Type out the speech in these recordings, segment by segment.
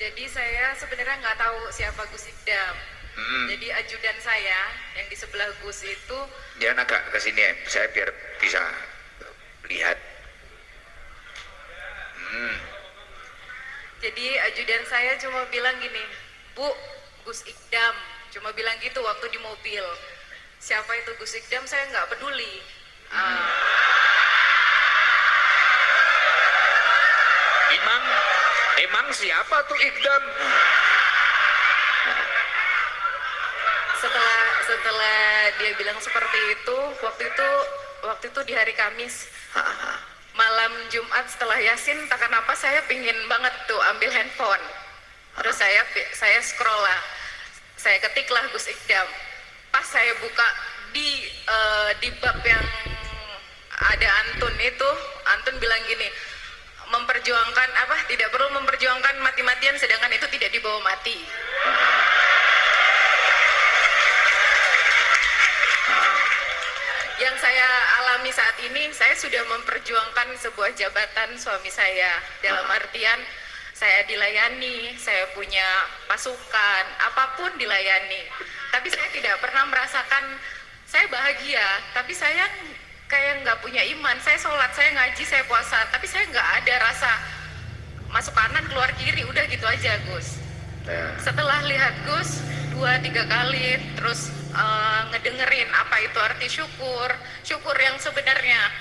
Jadi saya sebenarnya nggak tahu siapa Gus Ikdam. Jadi ajudan saya yang di sebelah Gus itu. Jangan agak ke sini ya, saya biar bisa lihat. Jadi ajudan saya cuma bilang gini, Bu, Gus Ikdam. Cuma bilang gitu waktu di mobil. Siapa itu Gus Ikdam saya nggak peduli. Emang siapa tuh Ikdam? Setelah dia bilang seperti itu, waktu itu di hari Kamis, malam Jumat setelah Yasin, tak kenapa saya pingin banget tuh ambil handphone. Terus saya scroll lah, saya ketiklah Gus Ikdam. Pas saya buka di bab yang ada Antun itu, Antun bilang gini, memperjuangkan tidak perlu memperjuangkan mati-matian sedangkan itu tidak dibawa mati. Yang saya alami saat ini, saya sudah memperjuangkan sebuah jabatan suami saya, dalam artian saya dilayani, saya punya pasukan, apapun dilayani. Tapi saya tidak pernah merasakan saya bahagia, tapi saya kayak nggak punya iman. Saya sholat, saya ngaji, saya puasa, tapi saya nggak ada rasa masuk kanan keluar kiri, udah gitu aja Gus. Setelah lihat Gus 2-3 kali, terus ngedengerin apa itu arti syukur yang sebenarnya,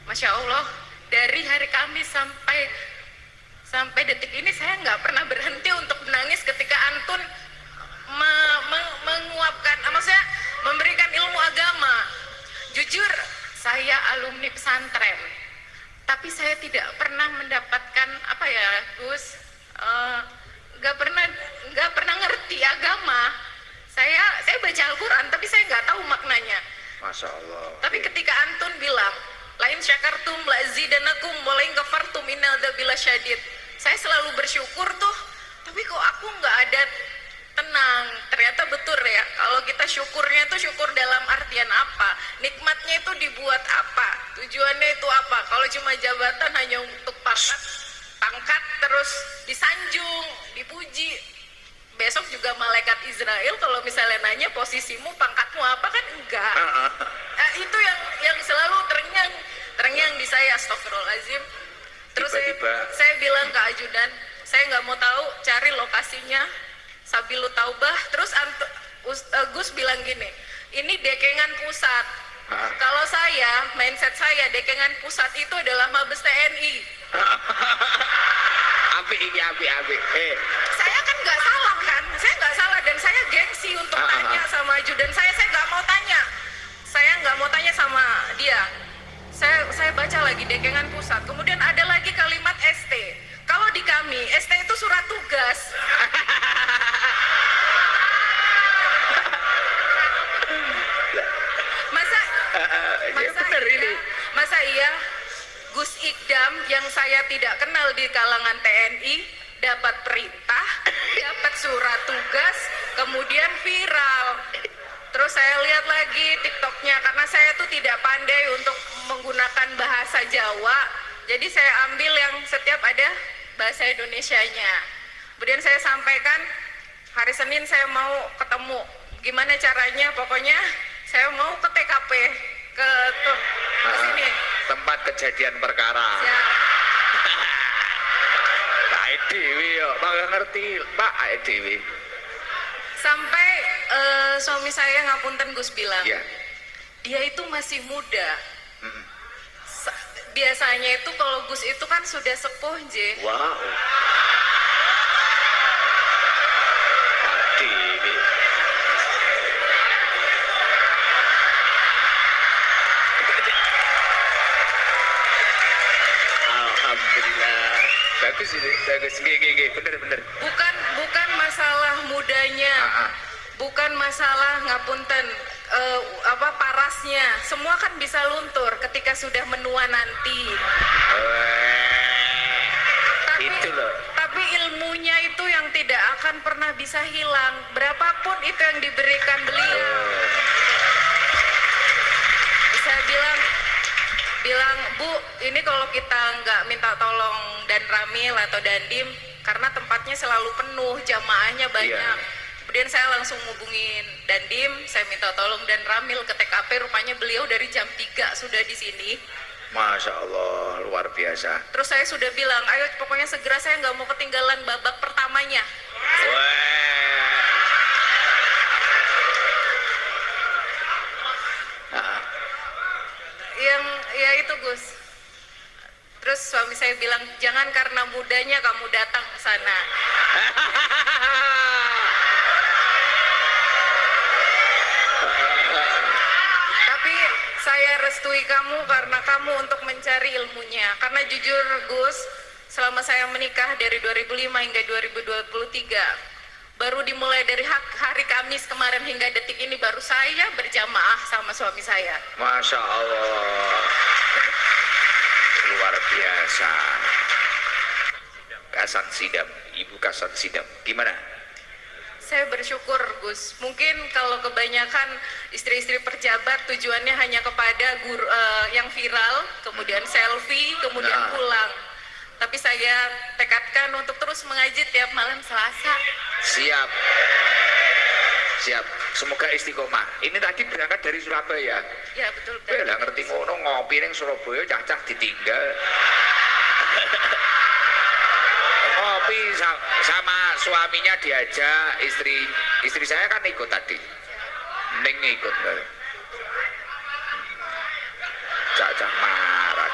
Masya Allah, dari hari Kamis sampai detik ini saya nggak pernah berhenti untuk menangis ketika Antun menguapkan, maksudnya memberikan ilmu agama. Jujur, saya alumni pesantren, tapi saya tidak pernah mendapatkan Gus, nggak pernah ngerti agama. Saya baca Al-Quran, tapi saya nggak tahu maknanya. Masya Allah. Tapi ketika Antun bilang, lain syakartum lazidanakum walain kafartum innal dzabila syadid. Saya selalu bersyukur tuh, tapi kok aku nggak ada tenang. Ternyata betul ya, kalau kita syukurnya itu syukur dalam artian apa? Nikmatnya itu dibuat apa? Tujuannya itu apa? Kalau cuma jabatan hanya untuk pangkat terus disanjung, dipuji. Besok juga malaikat Israel kalau misalnya nanya posisimu, pangkatmu apa, kan enggak. Itu yang selalu terngiang di saya, astagfirullahaladzim. Terus saya bilang ke ajudan, saya nggak mau tahu, cari lokasinya Sabilu Taubah. Terus Gus bilang gini, ini Dekengan Pusat. Kalau saya, mindset saya, Dekengan Pusat itu adalah Mabes TNI. Api. Saya kan nggak salah kan, saya nggak salah, dan saya gengsi untuk tanya sama ajudan saya nggak mau tanya, sama dia. Saya baca lagi Dekengan Pusat, kemudian ada lagi kalimat ST. Kalau di kami ST itu surat tugas. Masa iya Gus Ikdam yang saya tidak kenal di kalangan TNI dapat perintah, dapat surat tugas, kemudian viral. Terus saya lihat lagi TikToknya, karena saya tuh tidak pandai untuk menggunakan bahasa Jawa, jadi saya ambil yang setiap ada bahasa Indonesianya. Kemudian saya sampaikan, hari Senin saya mau ketemu, gimana caranya, pokoknya saya mau ke TKP, ke sini, tempat kejadian perkara. ya. Pak Dewi yo, Pak ngerti, Pak Dewi. Sampai suami saya ngapunten Gus bilang, Ya. dia itu masih muda. Biasanya itu kalau Gus itu kan sudah sepuh, J. Wow. Pak Dewi. Alhamdulillah. Bagus ini, bagus. Gih. Bener. Bukan masalah mudanya, bukan masalah ngapunten parasnya, semua kan bisa luntur ketika sudah menua nanti. Itu loh. Tapi ilmunya itu yang tidak akan pernah bisa hilang, berapapun itu yang diberikan beliau. Saya bilang, Bu, ini kalau kita nggak minta tolong dan Ramil atau Dandim, karena tempatnya selalu penuh, jamaahnya banyak. Iya. Kemudian saya langsung hubungin Dandim, saya minta tolong dan Ramil ke TKP, rupanya beliau dari jam 3 sudah di sini. Masya Allah, luar biasa. Terus saya sudah bilang, ayo pokoknya segera, saya nggak mau ketinggalan babak pertamanya. Wah. Yang ya itu Gus. Terus suami saya bilang, jangan karena mudanya kamu datang ke sana. Tapi saya restui kamu karena kamu untuk mencari ilmunya. Karena jujur Gus, selama saya menikah dari 2005 hingga 2023, baru dimulai dari hari Kamis kemarin hingga detik ini baru saya berjamaah sama suami saya. Masya Allah, luar biasa. Kasan Sidam, Ibu Kasan Sidam, gimana? Saya bersyukur Gus, mungkin kalau kebanyakan istri-istri pejabat tujuannya hanya kepada guru, yang viral, kemudian selfie, kemudian Nah. pulang. Tapi saya tekadkan untuk terus mengaji tiap malam Selasa. Siap. Siap. Semoga istiqomah. Ini tadi berangkat dari Surabaya. Ya betul. Kowe lah ngerti ngono ngopi ning Surabaya cacah ditinggal. Ngopi sama suaminya diajak, istri saya kan ikut tadi. Ning ikut. Cacah marah.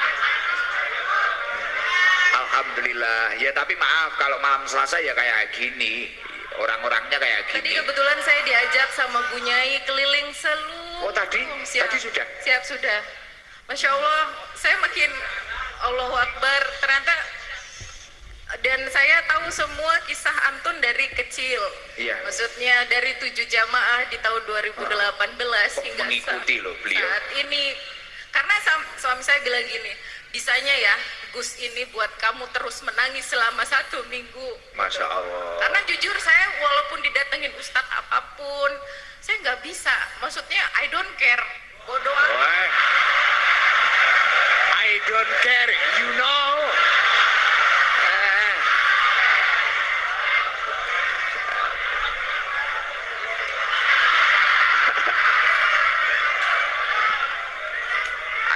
Alhamdulillah. Ya tapi maaf kalau malam Selasa ya kayak gini. Orang-orangnya kayak Tadi gini. kebetulan saya diajak sama Bu Nyai keliling seluruh. Oh tadi? Siap. Tadi sudah? Siap sudah. Masya Allah, saya makin Allahu Akbar. Ternyata dan saya tahu semua kisah Antun dari kecil. Iya. Maksudnya dari 7 jamaah di tahun 2018 hingga mengikuti loh beliau. saat ini. Karena suami saya bilang gini, bisanya ya Gus ini buat kamu terus menangis selama 1 minggu. Masya Allah. Karena jujur saya walaupun didatengin ustadz apapun, saya nggak bisa. Maksudnya I don't care. Bodoh amat. Wah. I don't care, you know.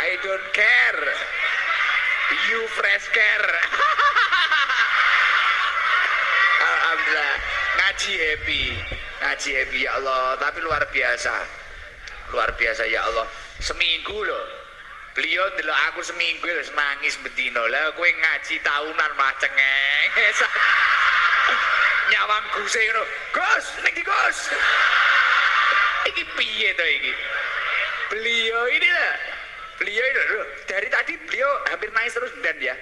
I don't care. You fresh care. Alhamdulillah. Ngaji happy ya Allah. Tapi luar biasa. Luar biasa ya Allah. Seminggu loh. Beliau delok aku seminggu lho nangis bedino. Lah kowe ngaji tahunan mah cengeng. Nyawang Gus ngono. Gus, ning ndi Gus? Iki piye to iki? Beliau ini lah. Beliau ini loh, dari tadi beliau hampir nangis terus dan ya.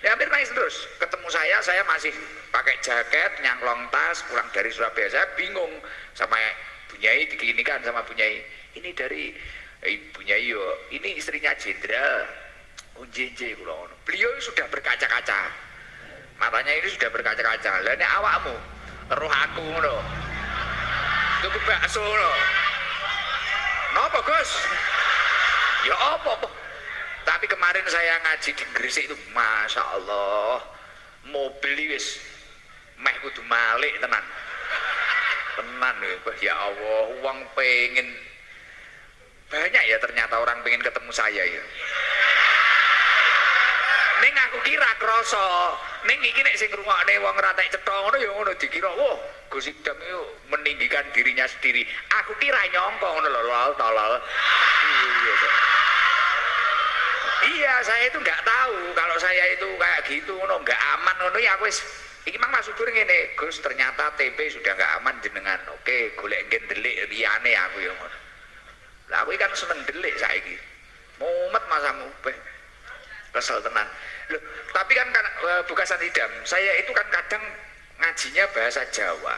Hampir nangis terus. Ketemu saya masih pakai jaket, nyangklong tas, pulang dari Surabaya. Saya bingung sama Bu Nyai, diklinikan sama Bu Nyai. Ini dari Bu Nyai yo, ini istrinya jenderal. Oh jenje kula ngono. Beliau sudah berkaca-kaca. Matanya ini sudah berkaca-kaca. Lah nek awakmu, roh aku ngono. Tuku bakso ngono. Napa, Gus? Ya apa? Tapi kemarin saya ngaji di Gresik itu, Masya Allah, mobil wis meh kudu malik tenan ya Allah, uang pengen banyak ya, ternyata orang pengen ketemu saya ya. Ning aku kira kroso, ning iki nek sing ngrungokne wong ratek cetha ngono ya ngono dikira, wah Gus Idam itu meninggikan dirinya sendiri. Aku kira nyongko ngono lho, tolol. Iya, saya itu nggak tahu kalau saya itu kayak gitu, ngono nggak aman, ngono ya aku wis. Iki mang maksud ngene, Gus ternyata TP sudah nggak aman jenengan. Oke, golek ngen delik liyane aku ya ngono. Lah aku kan seneng delik saiki. Mumet masamu beh. Kesel tenan. Loh, tapi kan bukan Idam. Saya itu kan kadang ngajinya bahasa Jawa.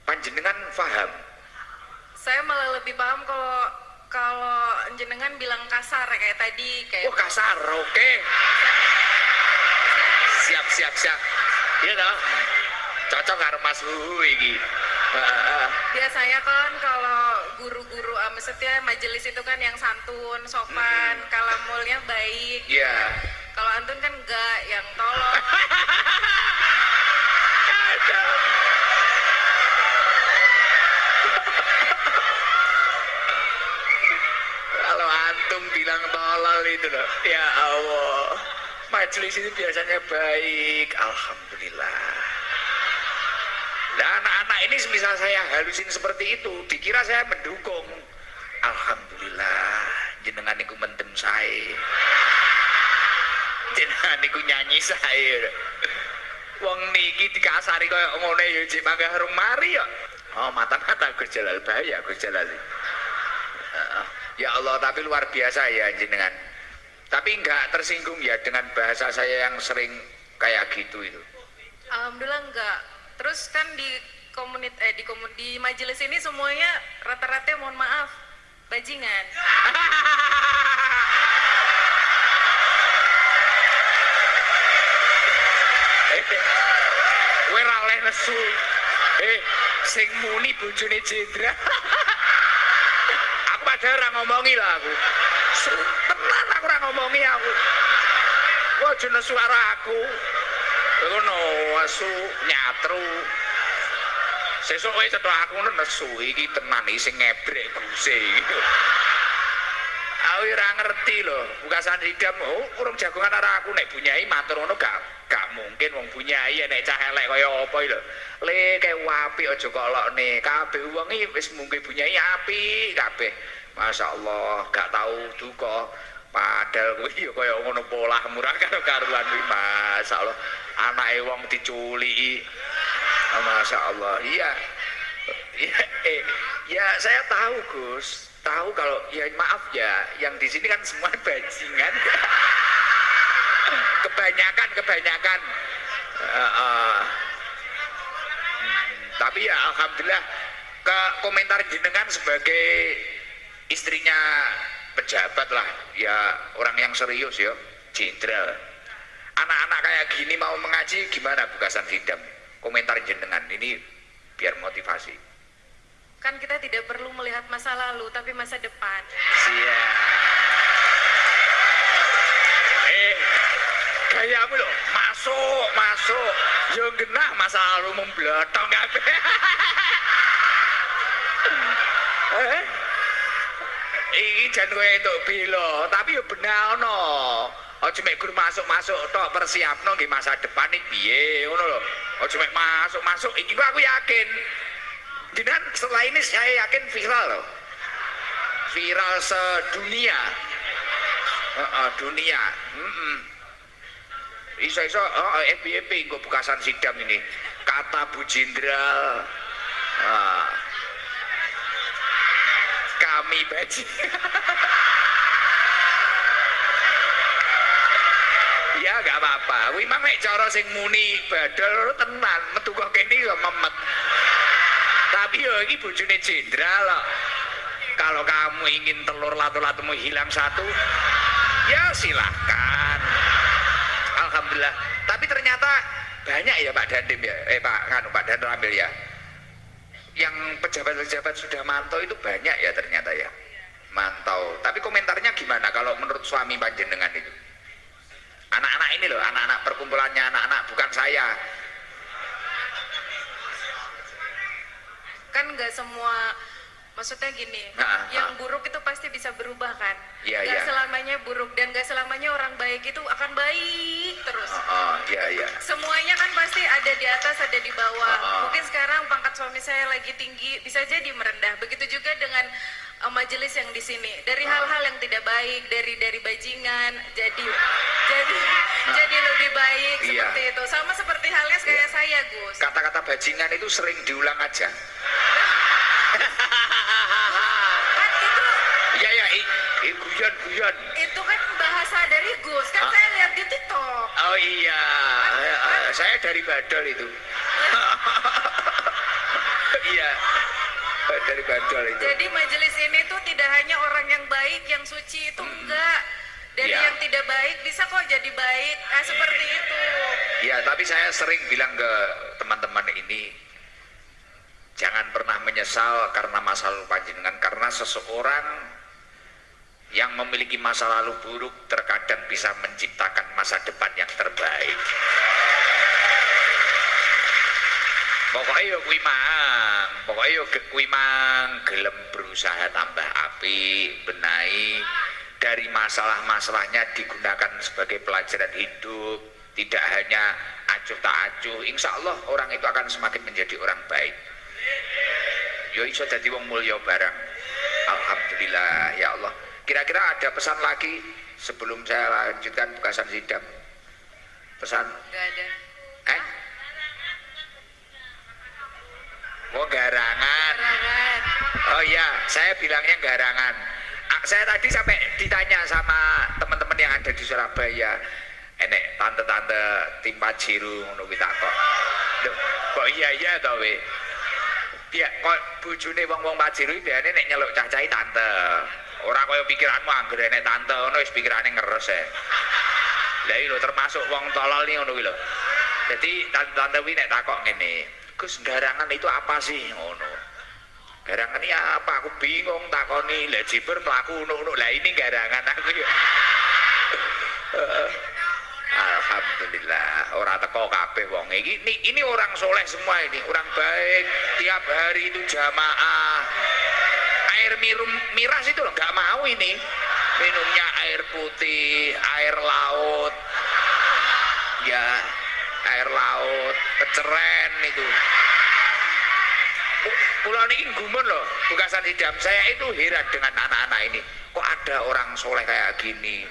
Panjenengan paham? Saya malah lebih paham kalau jenengan bilang kasar kayak tadi kayak. Oh, kasar. Oke. Siap. Iya toh? Cocok karo Mas Huhu iki. Biasanya kan kalau guru-guru maksudnya majelis itu kan yang santun, sopan, kalamulnya baik. Iya. Kalau Antun kan enggak, yang tolong. itu loh. Ya Allah. Majelis ini biasanya baik. Alhamdulillah. Nah, anak-anak ini semisal saya halusin seperti itu, dikira saya mendukung. Alhamdulillah. Jenengan niku mendem saya. Jenengan niku nyanyi saya. Wong niki dikasari kaya ngene ya jek mangga harung mari ya. Oh, mata-mata Gus Jalal bahaya Gus Jalal. Ya Allah, tapi luar biasa ya jenengan. Tapi enggak tersinggung ya dengan bahasa saya yang sering kayak gitu itu. Alhamdulillah enggak. Terus kan di majelis ini semuanya rata-rata mohon maaf bajingan. Kowe ra oleh nesu. Sing muni bojone Jenderal. Aku padahal ora ngomongi lah aku. Tenan aku ora ngomongi aku. Kok aja nesu karo aku. Ngono asu nyatru. Sesuk kowe cetok aku nesu iki tenan iki sing ngebrek guse iki. Aku ora ngerti lho, bukasan hidam urung jagongan karo aku nek bunyai matur ngono gak mungkin wong bunyai nek cah elek kaya apa lho. Le kae apik aja kok lokne. Kabeh wong iki wis mungke bunyai apik kabeh. Masyaallah, gak tau duka. Padahal kuwi ya kaya ngono polah murah karo karuan kuwi masyaallah. Anake wong diculiki. Masyaallah. Iya. Ya saya tahu Gus. Tahu kalau ya maaf ya, yang di sini kan semua bajingan. kebanyakan. Tapi ya alhamdulillah ke komentar jenengan sebagai istrinya pejabat lah, ya orang yang serius ya, jenderal. Anak-anak kayak gini mau mengaji gimana bukasan hidam? Komentar jenengan ini biar motivasi. Kan kita tidak perlu melihat masa lalu tapi masa depan. Siap. Gayamu loh, masuk. Yo genah masa lalu memblotong kabeh. Iki jan kowe entuk bilo, tapi yo benakno. Aja mek gur masuk tok, persiapno nggih masa depan iki piye, ngono lho. Aja mek masuk, iki aku yakin. Jenengan setelah ini saya yakin viral loh. Viral sedunia. Dunia. Iso-iso FBP kok bukasan sidam ini. Kata Bu Jenderal. Kami baji. Ya gak apa-apa. Kuwi mah mek cara sing muni badal tenan metu kok kene ya memet. Tapi ya ini bojone Jenderal loh. Kalau kamu ingin telur latu-latumu hilang satu, ya silahkan. Alhamdulillah. Tapi ternyata banyak ya Pak Dandim ya, Pak Dan Ramil ya. Yang pejabat-pejabat sudah mantau itu banyak ya ternyata ya. Mantau. Tapi komentarnya gimana kalau menurut suami panjenengan itu? Anak-anak ini loh, anak-anak perkumpulannya anak-anak bukan saya. Kan nggak semua, maksudnya gini, yang buruk itu pasti bisa berubah kan. Nggak selamanya buruk dan nggak selamanya orang baik itu akan baik terus. Semuanya kan pasti ada di atas, ada di bawah. Mungkin sekarang pangkat suami saya lagi tinggi, bisa jadi merendah. Begitu juga dengan majelis yang di sini. Dari hal-hal yang tidak baik, dari bajingan, jadi lebih baik seperti itu. Sama seperti halnya kayak saya, Gus. Kata-kata bajingan itu sering diulang aja. Kan itu guyon. Itu kan bahasa dari Gus, kan saya lihat di TikTok. Oh iya, saya dari Badol itu. Iya, dari Badol itu. Jadi majelis ini tuh tidak hanya orang yang baik, yang suci itu enggak. Dari yang tidak baik bisa kok jadi baik, seperti itu. Ya, tapi saya sering bilang ke teman-teman ini, jangan pernah menyesal karena masa lalu panjenengan, karena seseorang yang memiliki masa lalu buruk terkadang bisa menciptakan masa depan yang terbaik. Pokoknya kuwi mang gelem berusaha tambah apik, benahi dari masalah-masalahnya digunakan sebagai pelajaran hidup, tidak hanya acuh tak acuh, insya Allah orang itu akan semakin menjadi orang baik. Yo iso dadi wong mulya barang. Alhamdulillah ya Allah. Kira-kira ada pesan lagi sebelum saya lanjutkan bukasan sidang? Pesan? Nggak ada. Oh garangan. Garangan. Oh iya, saya bilangnya garangan. Saya tadi sampai ditanya sama teman-teman yang ada di Surabaya, enek tante-tante tim Pajiru ngono kuwi takok. Loh, kok iya to we? Ya kok bojone wong-wong Pajiru biasane nek nyeluk cah-cahi tante. Ora kaya pikiranmu angger enek tante ngono wis pikirane ngeres e. Lah iki lho termasuk wong tolol iki ngono kuwi lho. Dadi tante-tante kuwi nek takok ngene, Gus garangan itu apa sih ngono? Garangan ini apa? Aku bingung takoni. Lah jiber mlaku ngono-ngono. Lah ini garangan aku ya. Alhamdulillah orang teko kabeh wong ini orang soleh semua, ini orang baik, tiap hari itu jamaah. Air miras itu loh nggak mau ini, minumnya air putih, air laut ya, air laut keceren itu. Pulau ini gumun loh, bukasan sidam. Saya itu heran dengan anak-anak ini, kok ada orang soleh kayak gini,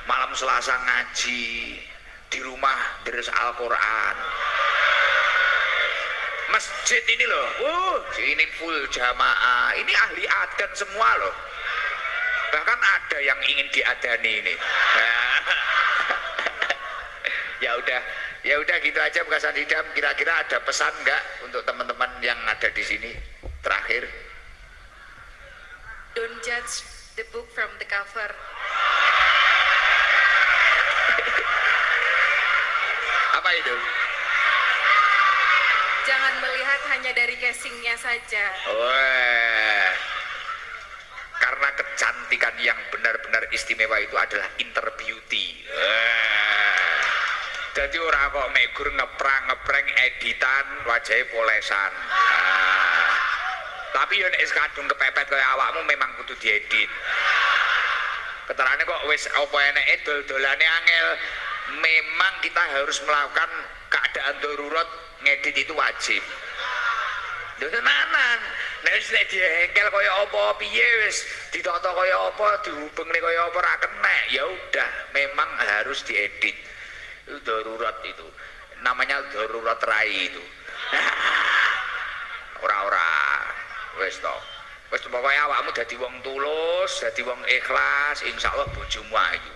malam Selasa ngaji, di rumah deres Al-Quran, masjid ini loh, ini full jamaah, ini ahli adzan semua loh, bahkan ada yang ingin diadani ini. Ya udah gitu aja bukasan sidam. Kira-kira ada pesan nggak untuk teman-teman yang ada di sini terakhir? Don't judge the book from the cover. Apa itu? Jangan melihat hanya dari casingnya saja. Wah, karena kecantikan yang benar-benar istimewa itu adalah inner beauty. Jadi orang kok megur ngeprang editan wajahnya polesan. Tapi yo nek kadung kepepet kaya awakmu memang kudu diedit. Keterane kok wis apa eneke dol-dolane angel. Memang kita harus melakukan keadaan darurat, ngedit itu wajib. Lho tenanan. Nek wis diengkel kaya apa piye wis ditata kaya apa, dihubungne kaya apa ra kenek, ya udah memang harus diedit. Itu darurat itu. Namanya darurat rai itu. Ora wis to. Wis pokoke awakmu dadi wong tulus, dadi wong ikhlas, insyaallah bojomu ayu.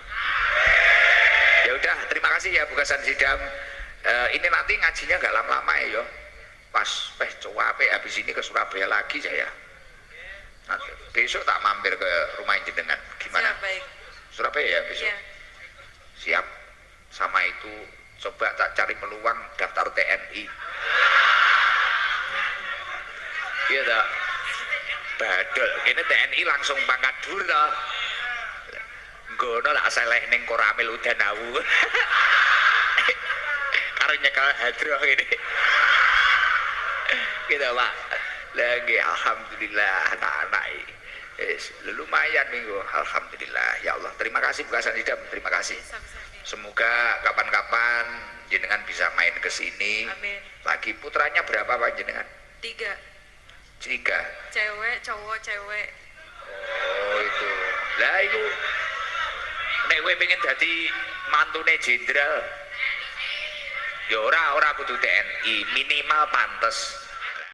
Ya udah, terima kasih ya bukasan sidam. Ini nanti ngajinya nggak lama-lama ya. Pas coba habis ini ke Surabaya lagi saya. Nanti, besok tak mampir ke rumah jenengan. Gimana? Siap, baik. Surabaya ya besok. Ya. Siap. Sama itu coba tak cari peluang daftar TNI. Iya tak? Badol. Ini TNI langsung pangkat dur toh. Gono lah seleh ning koramil udan awu. Karo nyekel hadroh ini. Gitu Pak. Lagi alhamdulillah anak-anak ini. Lumayan minggu, alhamdulillah ya Allah. Terima kasih bukasan sidam, terima kasih. Semoga kapan-kapan jenengan bisa main ke sini. Amin. Lagi putranya berapa Pak jenengan? 3. 3. Cewek, cowok, cewek. Oh itu. Lah itu nek kowe pengen dadi mantune jenderal. Ya ora kudu TNI, minimal pantes.